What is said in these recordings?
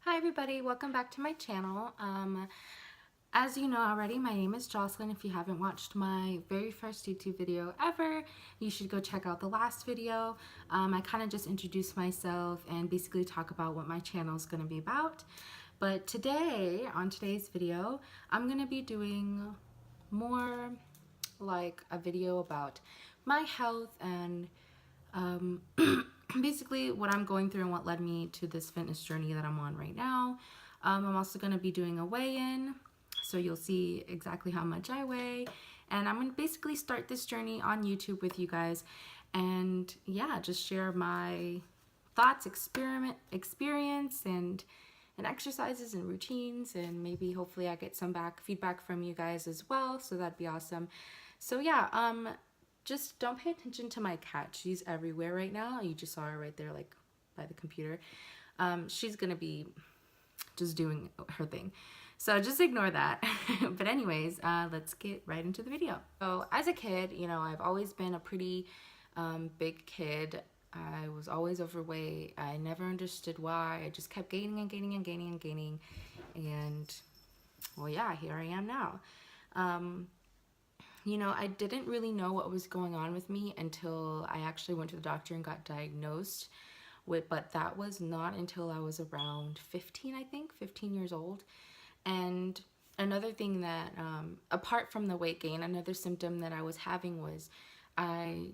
Hi everybody, welcome back to my channel. As you know already, my name is Jocelyn. If you haven't watched my very first YouTube video ever, you should go check out the last video. I kind of just introduce myself and basically talk about what my channel is going to be about. But today, on today's video, I'm going to be doing more like a video about my health and basically what I'm going through and what led me to this fitness journey that I'm on right now. I'm also going to be doing a weigh-in, so you'll see exactly how much I weigh, and I'm going to basically start this journey on YouTube with you guys, and yeah, just share my thoughts, experience, and exercises and routines, and maybe hopefully I get some feedback from you guys as well, so that'd be awesome. So yeah, just don't pay attention to my cat. She's everywhere right now. You just saw her right there, like by the computer. She's gonna be just doing her thing, so just ignore that. But anyways, let's get right into the video. So as a kid, you know, I've always been a pretty big kid. I was always overweight. I never understood why. I just kept gaining and gaining and gaining and gaining, and well, yeah, here I am now. You know, I didn't really know what was going on with me until I actually went to the doctor and got diagnosed with, but that was not until I was around 15, I think, 15 years old. And another thing that, apart from the weight gain, another symptom that I was having was I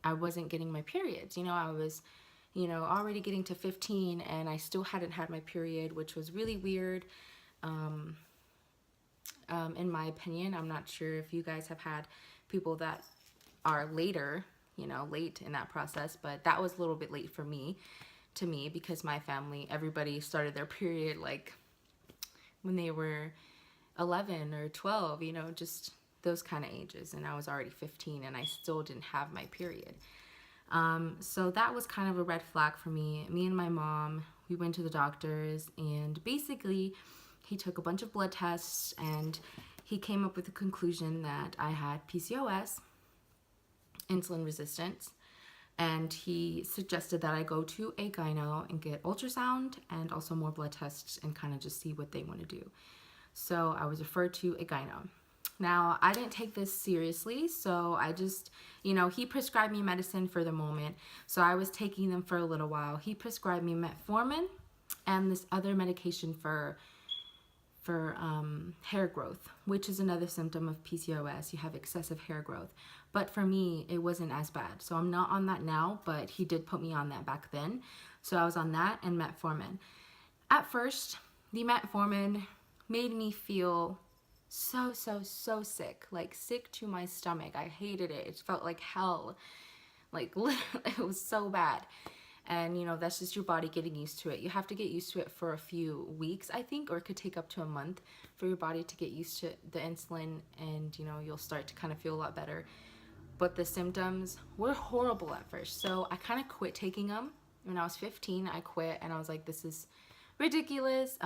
wasn't getting my periods. You know, I was, you know, already getting to 15 and I still hadn't had my period, which was really weird. In my opinion, I'm not sure if you guys have had people that are later, you know, late in that process, but that was a little bit late for me, because my family, everybody started their period like when they were 11 or 12, you know, just those kind of ages, and I was already 15 and I still didn't have my period. So that was kind of a red flag for me. Me and my mom, we went to the doctors, and basically he took a bunch of blood tests and he came up with the conclusion that I had PCOS, insulin resistance, and he suggested that I go to a gyno and get ultrasound and also more blood tests and kind of just see what they want to do. So I was referred to a gyno. Now, I didn't take this seriously, so I just, you know, he prescribed me medicine for the moment, so I was taking them for a little while. He prescribed me metformin and this other medication for hair growth, which is another symptom of PCOS. You have excessive hair growth. But for me, it wasn't as bad. So I'm not on that now, but he did put me on that back then. So I was on that and metformin. At first, the metformin made me feel so sick, like sick to my stomach. I hated it. It felt like hell. Like, it was so bad. And, you know, that's just your body getting used to it. You have to get used to it for a few weeks, I think, or it could take up to a month for your body to get used to the insulin, and, you know, you'll start to kind of feel a lot better. But the symptoms were horrible at first. So I kind of quit taking them. When I was 15, I quit, and I was like, this is ridiculous.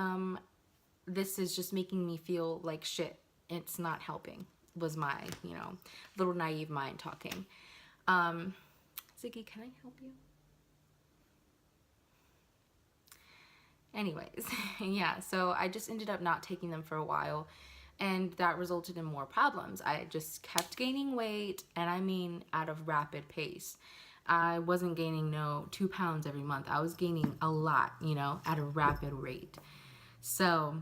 This is just making me feel like shit. It's not helping, was my, you know, little naive mind talking. Ziggy, can I help you? Anyways, yeah, so I just ended up not taking them for a while, and that resulted in more problems. I just kept gaining weight, and I mean at a rapid pace. I wasn't gaining 2 pounds every month. I was gaining a lot, you know, at a rapid rate. So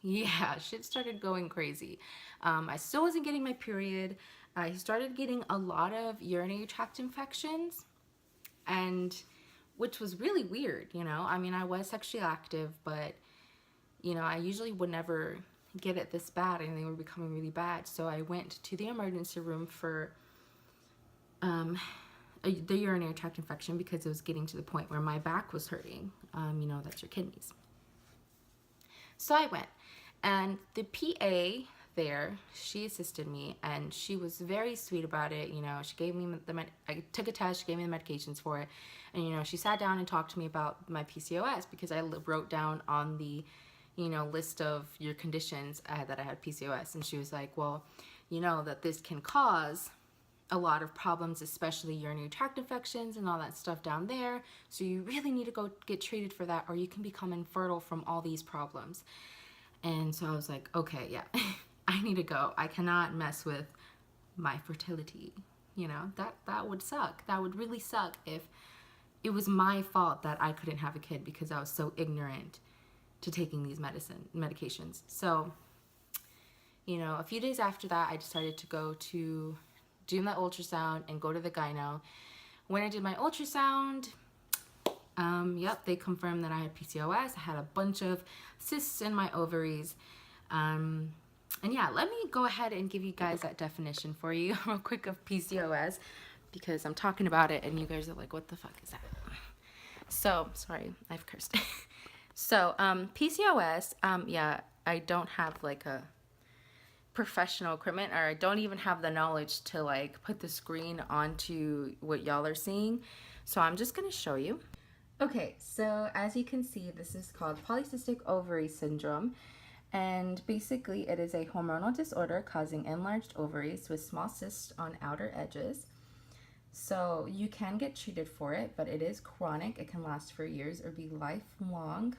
yeah, shit started going crazy. I still wasn't getting my period. I started getting a lot of urinary tract infections, and which was really weird, you know. I mean, I was sexually active, but, you know, I usually would never get it this bad, and they were becoming really bad. So I went to the emergency room for the urinary tract infection, because it was getting to the point where my back was hurting. You know, that's your kidneys. So I went, and the PA there, she assisted me, and she was very sweet about it. You know, she gave me I took a test, she gave me the medications for it, and, you know, she sat down and talked to me about my PCOS, because I wrote down on the, you know, list of your conditions that I had PCOS, and she was like, well, you know, that this can cause a lot of problems, especially urinary tract infections and all that stuff down there. So you really need to go get treated for that, or you can become infertile from all these problems. And so I was like, okay, yeah, I need to go. I cannot mess with my fertility. You know, that would suck. That would really suck if it was my fault that I couldn't have a kid because I was so ignorant to taking these medications. So, you know, a few days after that, I decided to go to do my ultrasound and go to the gyno. When I did my ultrasound, yep, they confirmed that I had PCOS. I had a bunch of cysts in my ovaries. And yeah, let me go ahead and give you guys that definition for you real quick of PCOS, because I'm talking about it and you guys are like, what the fuck is that? So, sorry, I've cursed. So, PCOS, yeah, I don't have like a professional equipment, or I don't even have the knowledge to like put the screen onto what y'all are seeing. So I'm just gonna show you. Okay, so as you can see, this is called polycystic ovary syndrome. And basically it is a hormonal disorder causing enlarged ovaries with small cysts on outer edges. So you can get treated for it, but it is chronic. It can last for years or be lifelong.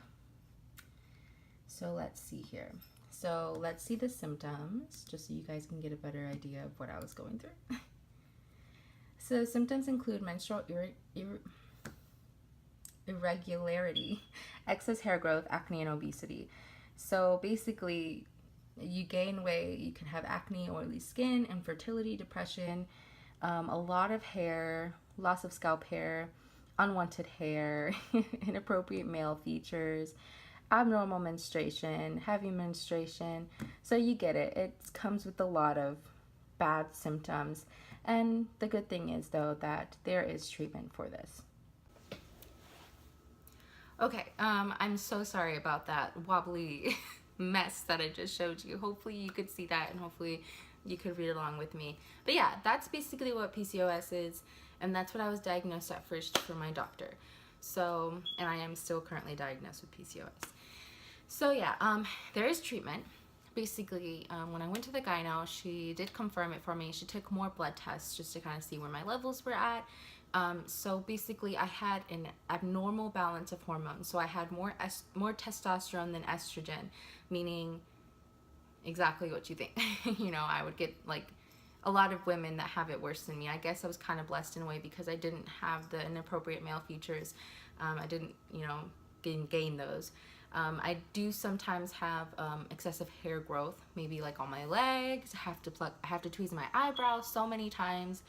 So let's see here. So let's see the symptoms, just so you guys can get a better idea of what I was going through. So symptoms include menstrual irregularity, excess hair growth, acne, and obesity. So basically, you gain weight, you can have acne, oily skin, infertility, depression, a lot of hair, loss of scalp hair, unwanted hair, inappropriate male features, abnormal menstruation, heavy menstruation. So you get it. It comes with a lot of bad symptoms. And the good thing is, though, that there is treatment for this. Okay, I'm so sorry about that wobbly mess that I just showed you. Hopefully you could see that, and hopefully you could read along with me. But yeah, that's basically what PCOS is, and that's what I was diagnosed at first for my doctor. So, and I am still currently diagnosed with PCOS. So yeah, there is treatment. Basically, when I went to the gyno, she did confirm it for me. She took more blood tests just to kind of see where my levels were at. So basically, I had an abnormal balance of hormones. So I had more testosterone than estrogen, meaning exactly what you think. You know, I would get like a lot of women that have it worse than me. I guess I was kind of blessed in a way because I didn't have the inappropriate male features. I didn't, you know, gain those. I do sometimes have excessive hair growth, maybe like on my legs. I have to tweeze my eyebrows so many times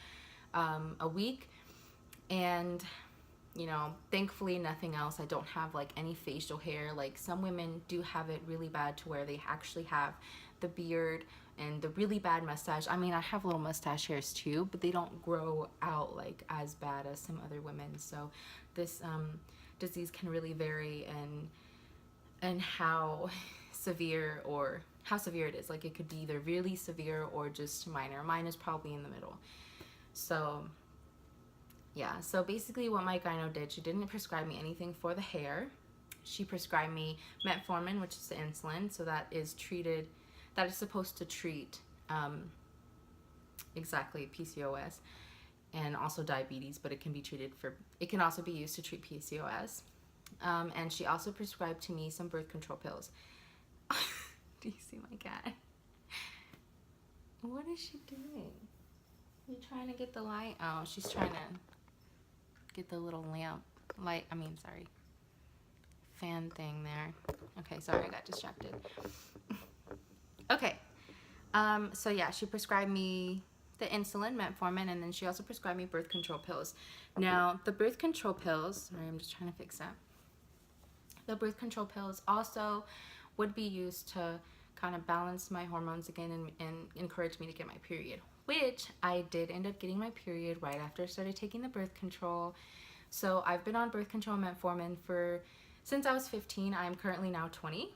a week. And, you know, thankfully nothing else. I don't have like any facial hair. Like some women do have it really bad to where they actually have the beard and the really bad mustache. I mean, I have little mustache hairs too, but they don't grow out like as bad as some other women. So this disease can really vary and how severe it is. Like it could be either really severe or just minor. Mine is probably in the middle. So yeah, so basically what my gyno did, she didn't prescribe me anything for the hair. She prescribed me metformin, which is the insulin. So that is supposed to treat exactly PCOS and also diabetes, but it can also be used to treat PCOS. And she also prescribed to me some birth control pills. Do you see my cat? What is she doing? You trying to get the light? Oh, she's trying to get the little fan thing there. Okay, sorry, I got distracted. Okay, so yeah, she prescribed me the insulin, metformin, and then she also prescribed me birth control pills. Now, the birth control pills, sorry, I'm just trying to fix that. The birth control pills also would be used to kind of balance my hormones again and encourage me to get my period, which I did end up getting my period right after I started taking the birth control. So I've been on birth control metformin since I was 15. I'm currently now 20.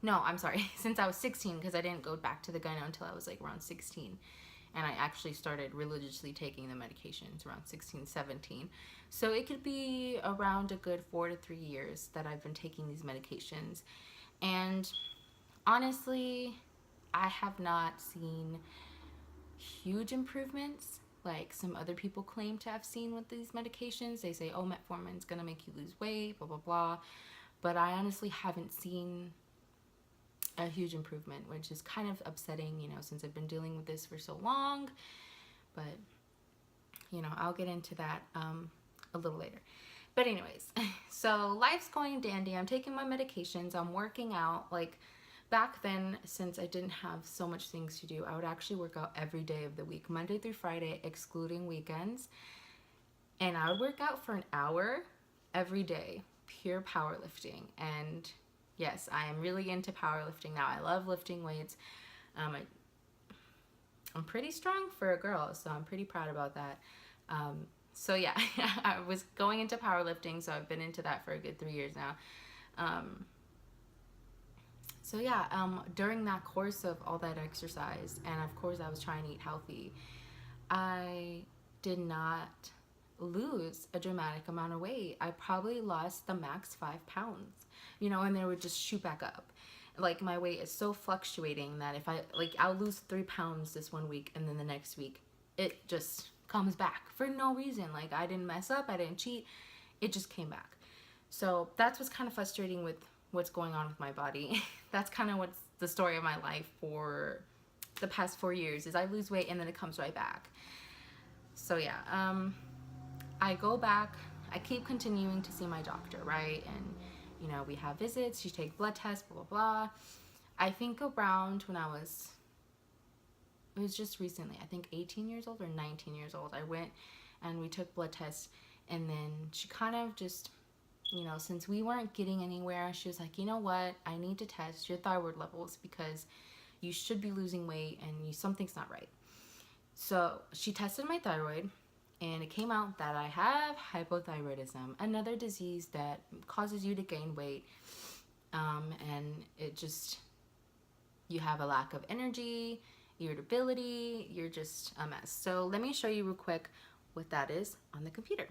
No, I'm sorry, since I was 16, because I didn't go back to the gyno until I was like around 16. And I actually started religiously taking the medications around 16, 17. So it could be around a good 4 to 3 years that I've been taking these medications. And honestly, I have not seen huge improvements like some other people claim to have seen with these medications. They say, oh, metformin's gonna make you lose weight, blah, blah, blah. But I honestly haven't seen a huge improvement, which is kind of upsetting, you know, since I've been dealing with this for so long. But, you know, I'll get into that a little later. But anyways, so life's going dandy. I'm taking my medications. I'm working out. Like, back then, since I didn't have so much things to do, I would actually work out every day of the week, Monday through Friday, excluding weekends. And I would work out for an hour every day, pure powerlifting. And yes, I am really into powerlifting now. I love lifting weights. I'm pretty strong for a girl, so I'm pretty proud about that. So yeah, I was going into powerlifting, so I've been into that for a good 3 years now. So yeah, during that course of all that exercise, and of course I was trying to eat healthy, I did not lose a dramatic amount of weight. I probably lost the max 5 pounds, you know, and they would just shoot back up. Like, my weight is so fluctuating that if I'll lose 3 pounds this one week, and then the next week it just comes back for no reason. Like, I didn't mess up, I didn't cheat, it just came back. So that's what's kind of frustrating with what's going on with my body. That's kind of what's the story of my life for the past 4 years, is I lose weight and then it comes right back. So yeah, I go back, I keep continuing to see my doctor, right? And, you know, we have visits, she takes blood tests, blah, blah, blah. I think around when it was just recently, I think 18 years old or 19 years old, I went and we took blood tests, and then she kind of just, you know, since we weren't getting anywhere, she was like, you know what, I need to test your thyroid levels because you should be losing weight and something's not right. So she tested my thyroid, and it came out that I have hypothyroidism, another disease that causes you to gain weight, and it just, you have a lack of energy, irritability, you're just a mess. So let me show you real quick what that is on the computer.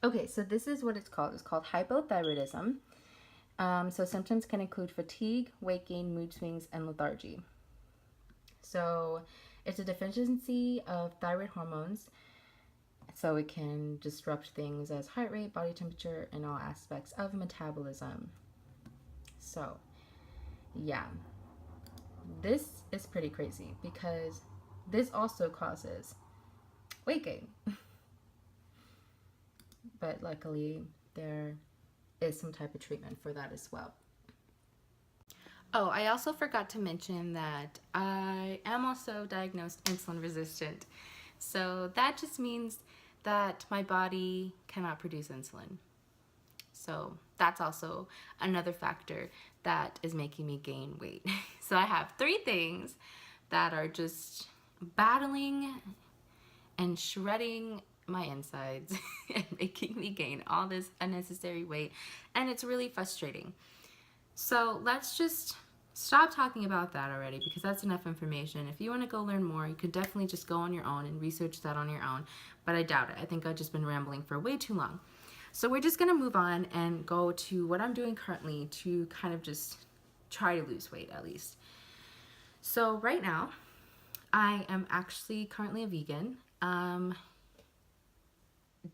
Okay, so this is what it's called. It's called hypothyroidism. So symptoms can include fatigue, weight gain, mood swings, and lethargy. So it's a deficiency of thyroid hormones. So it can disrupt things as heart rate, body temperature, and all aspects of metabolism. So yeah, this is pretty crazy because this also causes weight gain. But luckily there is some type of treatment for that as well. Oh, I also forgot to mention that I am also diagnosed insulin resistant. So that just means that my body cannot produce insulin. So that's also another factor that is making me gain weight. So I have 3 things that are just battling and shredding my insides and making me gain all this unnecessary weight, and it's really frustrating. So let's just stop talking about that already, because that's enough information. If you want to go learn more, you could definitely just go on your own and research that on your own, but I doubt it. I think I've just been rambling for way too long. So we're just going to move on and go to what I'm doing currently to kind of just try to lose weight at least. So right now, I am actually currently a vegan.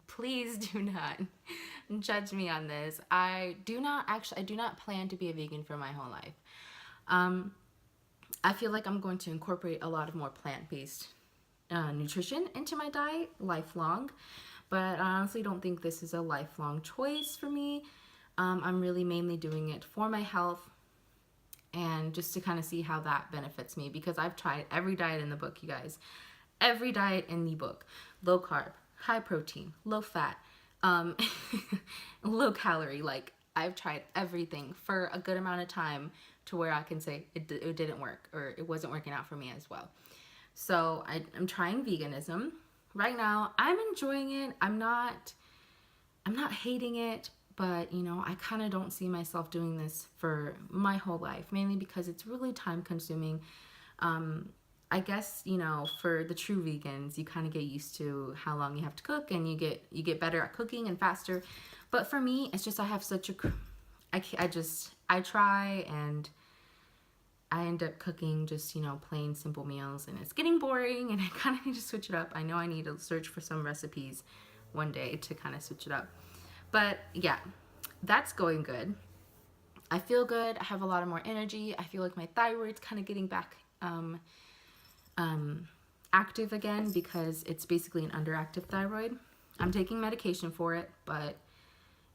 Please do not judge me on this. I do not plan to be a vegan for my whole life. I feel like I'm going to incorporate a lot of more plant-based nutrition into my diet lifelong, but I honestly don't think this is a lifelong choice for me. I'm really mainly doing it for my health and just to kind of see how that benefits me, because I've tried every diet in the book, you guys. Every diet in the book. Low carb, high protein, low fat, low calorie. Like, I've tried everything for a good amount of time to where I can say it didn't work, or it wasn't working out for me as well. So I'm trying veganism right now. I'm enjoying it. I'm not hating it, but you know, I kind of don't see myself doing this for my whole life, mainly because it's really time consuming. I guess, you know, for the true vegans, you kind of get used to how long you have to cook, and you get better at cooking and faster. But for me, it's just I have such a, I try, and I end up cooking just, plain simple meals, and it's getting boring, and I kind of need to switch it up. I know I need to search for some recipes one day to kind of switch it up. But yeah, that's going good. I feel good. I have a lot of more energy. I feel like my thyroid's kind of getting back active again, because it's basically an underactive thyroid. I'm taking medication for it, but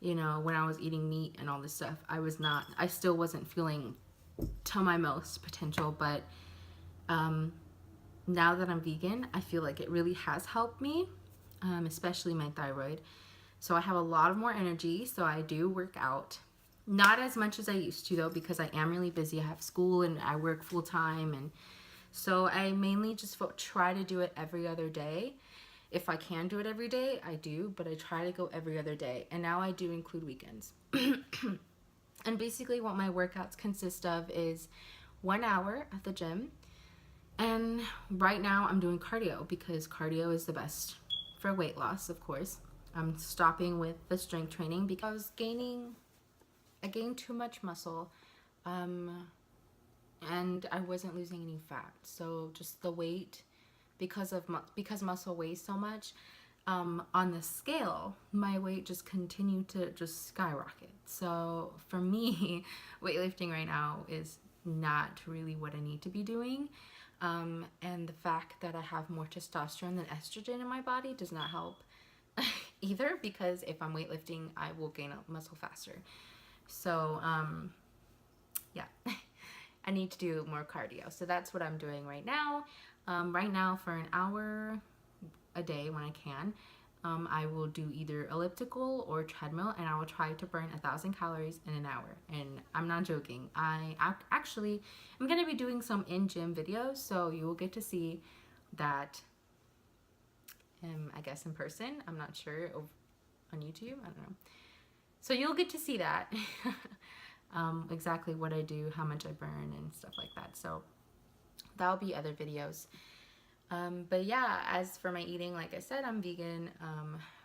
when I was eating meat and all this stuff, I still wasn't feeling to my most potential. But now that I'm vegan, I feel like it really has helped me, especially my thyroid. So I have a lot of more energy. So I do work out. Not as much as I used to, though, because I am really busy. I have school and I work full time, and so I mainly just try to do it every other day. If I can do it every day, I do, but I try to go every other day. And now I do include weekends. And basically what my workouts consist of is 1 hour at the gym. And right now I'm doing cardio, because cardio is the best for weight loss, of course. I'm stopping with the strength training because I gained too much muscle. And I wasn't losing any fat. So just the weight, because muscle weighs so much, on the scale, my weight just continued to just skyrocket. So for me, weightlifting right now is not really what I need to be doing. And the fact that I have more testosterone than estrogen in my body does not help either, because if I'm weightlifting, I will gain muscle faster. So, yeah. I need to do more cardio. So that's what I'm doing right now. Right now, for an hour a day when I can, I will do either elliptical or treadmill, and I will try to burn 1,000 calories in an hour. And I'm not joking. I'm going to be doing some in-gym videos, so you will get to see that, I guess in person. I'm not sure, on YouTube. I don't know. So you'll get to see that. Exactly what I do, how much I burn, and stuff like that. So that'll be other videos. But yeah, as for my eating, like I said, I'm vegan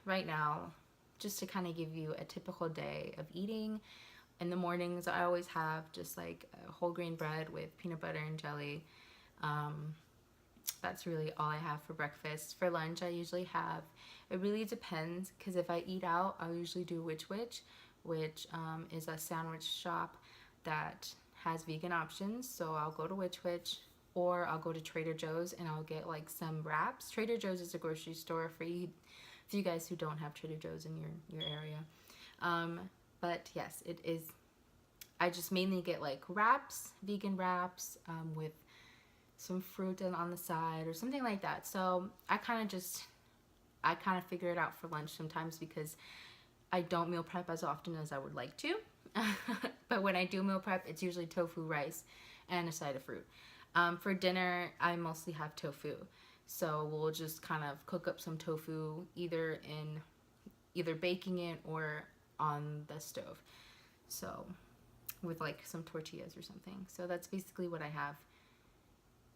right now. Just to kind of give you a typical day of eating. In the mornings, I always have just like a whole grain bread with peanut butter and jelly. That's really all I have for breakfast. For lunch, I usually have, it really depends, because if I eat out, I'll usually do which is a sandwich shop that has vegan options. So I'll go to Which, or I'll go to Trader Joe's and I'll get like some wraps. Trader Joe's is a grocery store for you guys who don't have Trader Joe's in your area. But yes, it is. I just mainly get like wraps, vegan wraps, with some fruit on the side or something like that. So I kind of figure it out for lunch sometimes, because I don't meal prep as often as I would like to. But when I do meal prep, it's usually tofu, rice, and a side of fruit. For dinner, I mostly have tofu. So we'll just kind of cook up some tofu, either baking it or on the stove. So with like some tortillas or something. So that's basically what I have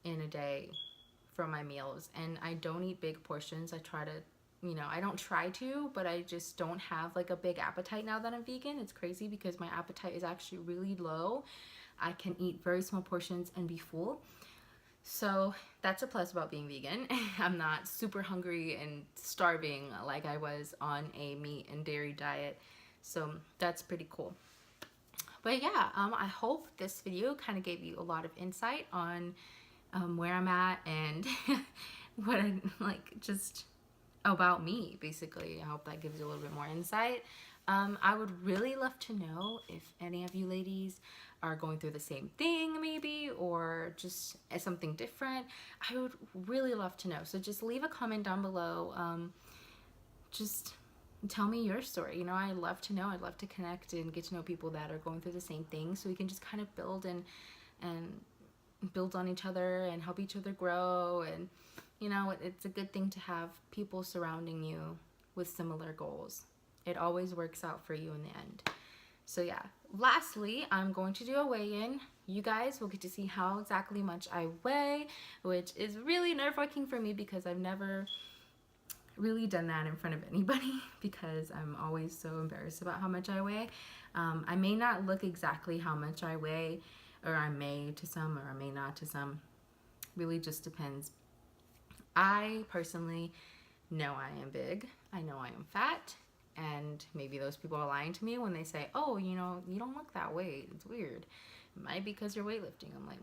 in a day for my meals. And I don't eat big portions. I try to, I don't try to, but I just don't have like a big appetite now that I'm vegan. It's crazy, because my appetite is actually really low. I can eat very small portions and be full. So that's a plus about being vegan. I'm not super hungry and starving like I was on a meat and dairy diet. So that's pretty cool. But yeah, I hope this video kind of gave you a lot of insight on where I'm at and what I like, just about me, basically. I hope that gives you a little bit more insight. I would really love to know if any of you ladies are going through the same thing, maybe, or just something different. I would really love to know. So just leave a comment down below. Just tell me your story. I love to know. I'd love to connect and get to know people that are going through the same thing, so we can just kind of build and build on each other and help each other grow. And it's a good thing to have people surrounding you with similar goals. It always works out for you in the end. So yeah, lastly, I'm going to do a weigh-in. You guys will get to see how exactly much I weigh, which is really nerve-wracking for me, because I've never really done that in front of anybody, because I'm always so embarrassed about how much I weigh. I may not look exactly how much I weigh or I may to some, or I may not to some. Really just depends. I personally know I am big. I know I am fat. And maybe those people are lying to me when they say, oh, you know, you don't look that way. It's weird. It might be because you're weightlifting. I'm like,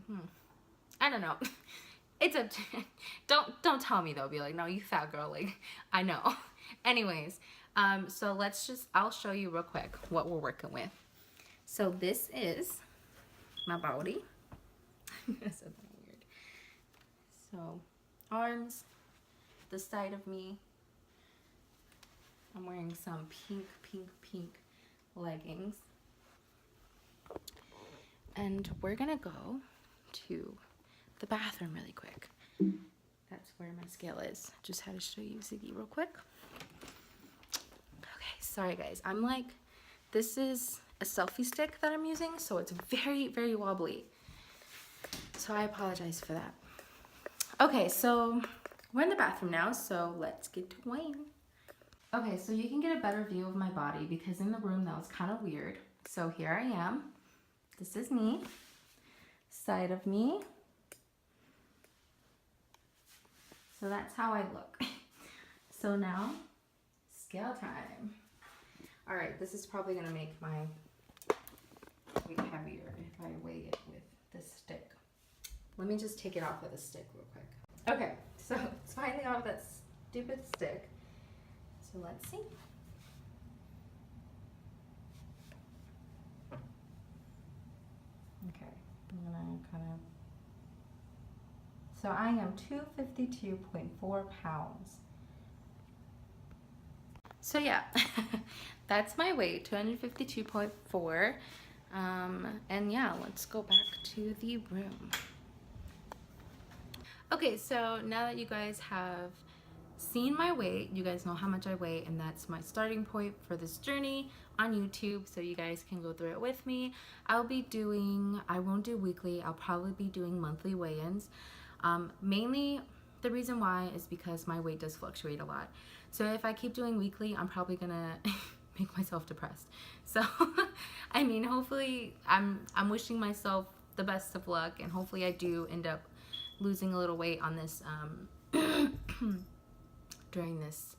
I don't know. It's up to don't tell me though. Be like, no, you fat girl. Like, I know. Anyways, so I'll show you real quick what we're working with. So this is my body. I said that weird. So arms, the side of me. I'm wearing some pink leggings. And we're gonna go to the bathroom really quick. That's where my scale is. Just had to show you Ziggy real quick. Okay, sorry guys. This is a selfie stick that I'm using, so it's very wobbly. So I apologize for that. Okay, so we're in the bathroom now, so let's get to weighing. Okay, so you can get a better view of my body because in the room that was kind of weird. So here I am. This is me. Side of me. So that's how I look. So now, scale time. All right, this is probably gonna make my weight heavier if I weigh it with this stick. Let me just take it off with a stick real quick. Okay, so it's finally off that stupid stick. So let's see. Okay, I'm gonna kind of. So I am 252.4 pounds. So yeah, that's my weight, 252.4. And yeah, let's go back to the room. Okay, so now that you guys have seen my weight, you guys know how much I weigh, and that's my starting point for this journey on YouTube, so you guys can go through it with me. I won't do weekly, I'll probably be doing monthly weigh-ins. Mainly the reason why is because my weight does fluctuate a lot. So if I keep doing weekly, I'm probably gonna make myself depressed. So I mean, hopefully I'm wishing myself the best of luck, and hopefully I do end up losing a little weight on this during this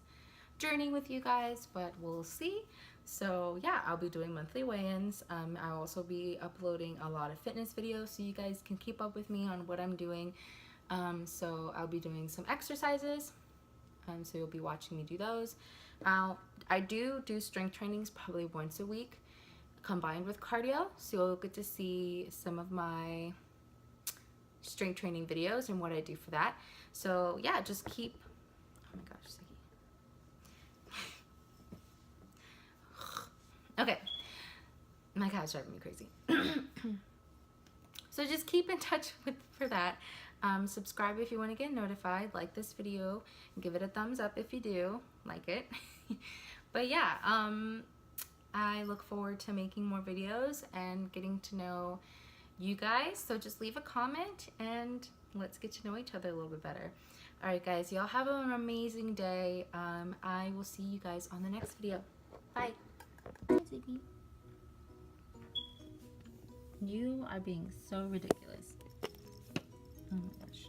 journey with you guys, but we'll see. So yeah, I'll be doing monthly weigh-ins. I'll also be uploading a lot of fitness videos so you guys can keep up with me on what I'm doing. So I'll be doing some exercises, so you'll be watching me do those. I do strength trainings probably once a week combined with cardio, so you'll get to see some of my strength training videos and what I do for that. So yeah, just keep, oh my gosh, Ziggy. Okay, my cat's driving me crazy. So just keep in touch for that. Subscribe if you want to get notified. Like this video, give it a thumbs up if you do like it. But yeah, I look forward to making more videos and getting to know you guys. So just leave a comment and let's get to know each other a little bit better. All right, guys, y'all have an amazing day. I will see you guys on the next video. Bye. Bye, Ziggy. You are being so ridiculous. Oh my gosh.